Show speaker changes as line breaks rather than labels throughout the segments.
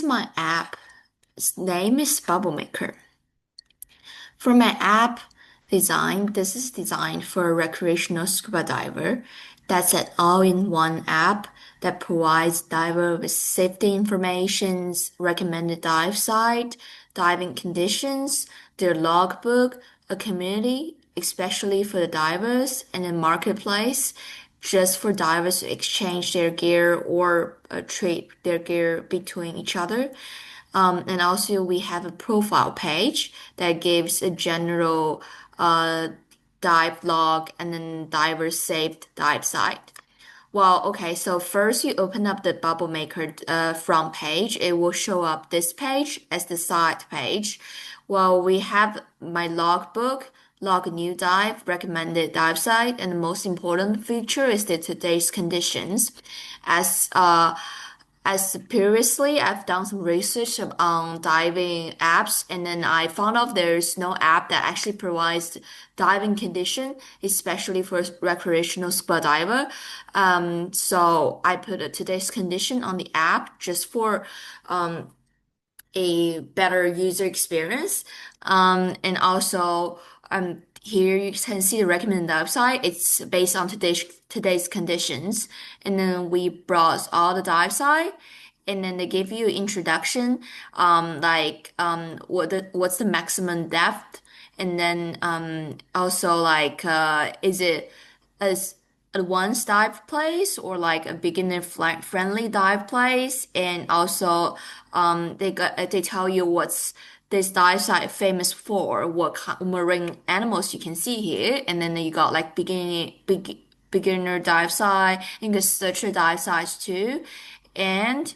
my app. Its name is Bubblemaker. For my app design, this is designed for a recreational scuba diver. That's an all-in-one app that provides diver with safety informations, recommended dive site, diving conditions, their logbook, a community, especially for the divers, and a marketplace just for divers to exchange their gear or trade their gear between each other. And also we have a profile page that gives a general uh, dive log and then diver saved dive site. Well, okay, so first you open up the Bubble Maker front page. It will show up this page as the site page. Well, we have my logbook, log a new dive, recommended dive site, and the most important feature is the today's conditions. As uh, as previously, I've done some research on diving apps, and then I found out there's no app that actually provides diving condition, especially for recreational scuba diver. So I put a today's condition on the app just for a better user experience. And also, here you can see the recommended website. It's based on today's conditions, and then we browse all the dive site, and then they give you introduction, what's the maximum depth, and then also is it as advanced dive place or like a beginner friendly dive place, and also they tell you what's this dive site famous for, what marine animals you can see here, and then you got like beginner dive site, you can search the dive sites too, and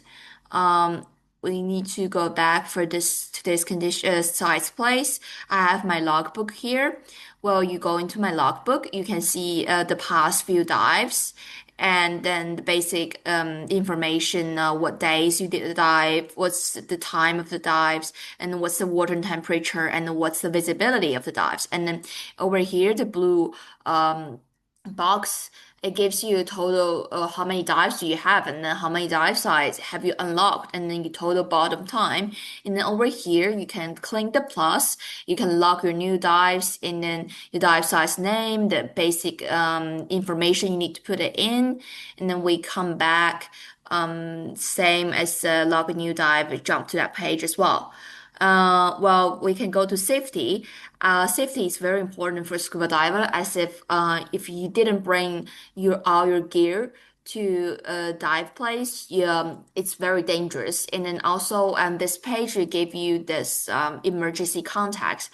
um, we need to go back for this today's condition size place. I have my logbook here. Well, you go into my logbook, you can see the past few dives, and then the basic information, what days you did the dive, what's the time of the dives, and what's the water temperature, and what's the visibility of the dives. And then over here, the blue box, it gives you a total how many dives do you have, and then how many dive sites have you unlocked, and then your total bottom time. And then over here you can click the plus, you can log your new dives, and then your dive size name, the basic information you need to put it in, and then we come back, same as log a new dive, jump to that page as well. Well, we can go to safety. Safety is very important for scuba diver, as if you didn't bring all your gear to a dive place, it's very dangerous. And then also, this page will give you this emergency contacts.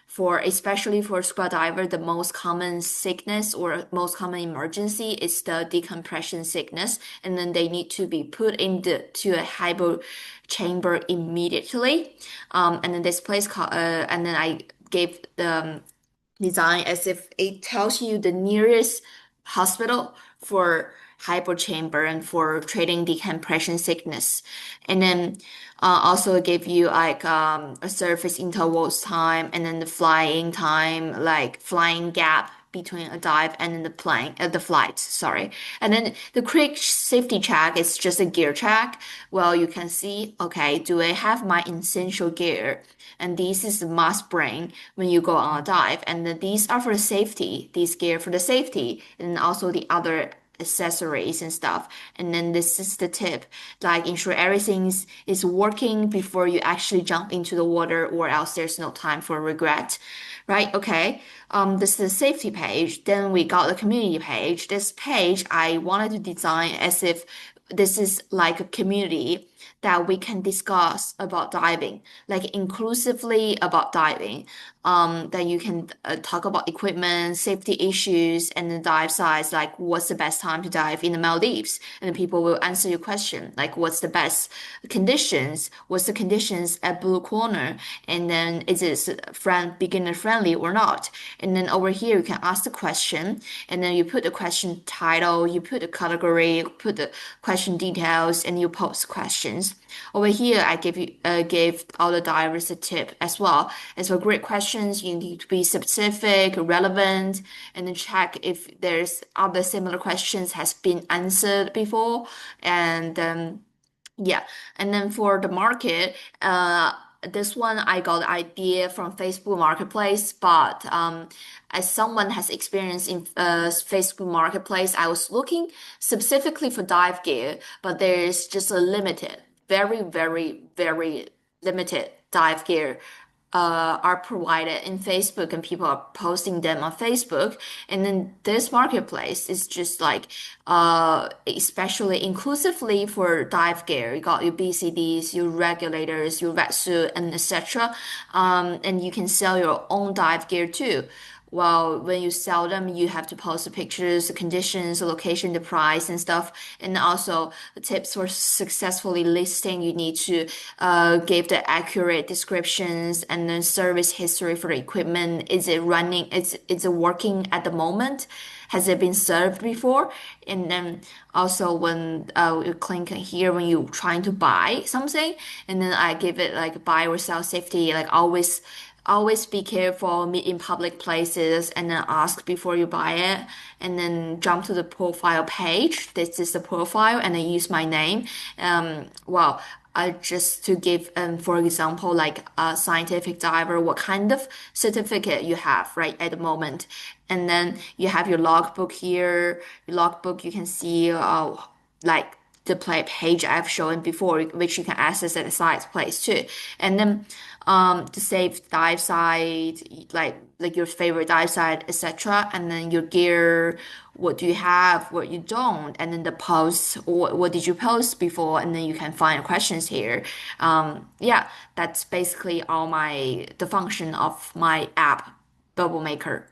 For especially for scuba diver, the most common sickness or most common emergency is the decompression sickness, and then they need to be put into a hypo chamber immediately. And then this place called, and then I gave the design as if it tells you the nearest hospital for hypochamber and for treating decompression sickness. And then also give you like a surface intervals time, and then the flying time, like flying gap between a dive and then the flight, sorry. And then the quick safety check is just a gear check. Well, you can see, okay, do I have my essential gear? And this is the must bring when you go on a dive. And then these are for the safety, these gear for the safety, and also the other accessories and stuff. And then this is the tip, like ensure is working before you actually jump into the water, or else there's no time for regret. Right? Okay. This is the safety page. Then we got the community page. This page I wanted to design as if this is like a community that we can discuss about diving, like inclusively about diving. That you can talk about equipment, safety issues, and the dive size, like what's the best time to dive in the Maldives, and the people will answer your question, like what's the best conditions, what's the conditions at Blue Corner, and then is it beginner friendly or not? And then over here you can ask the question, and then you put the question title, you put the category, you put the question details, and you post questions. Over here, I gave all the divers a tip as well. As for great questions, you need to be specific, relevant, and then check if there's other similar questions has been answered before. And Yeah, and then for the market, this one I got the idea from Facebook Marketplace, but as someone has experience in Facebook Marketplace, I was looking specifically for dive gear, but there's just a limited, very, very, very limited dive gear are provided in Facebook and people are posting them on Facebook. And then this marketplace is just like especially inclusively for dive gear. You got your BCDs, your regulators, your wetsuit, and etc. And you can sell your own dive gear too. Well, when you sell them, you have to post the pictures, the conditions, the location, the price, and stuff. And also the tips for successfully listing. You need to give the accurate descriptions and then service history for the equipment. Is it running? Is it working at the moment? Has it been served before? And then also when you click here when you're trying to buy something, and then I give it like buy or sell safety, like always be careful, meet in public places, and then ask before you buy it. And then jump to the profile page. This is the profile, and then use my name. Well, just to give, for example, like a scientific diver, what kind of certificate you have, right, at the moment. And then you have your logbook here. Your logbook, you can see, like the play page I've shown before, which you can access at the site place too. And then to save dive site, like your favorite dive site, etc. And then your gear, what do you have, what you don't, and then the posts, what did you post before, and then you can find questions here. Yeah, that's basically all the function of my app, Bubblemaker.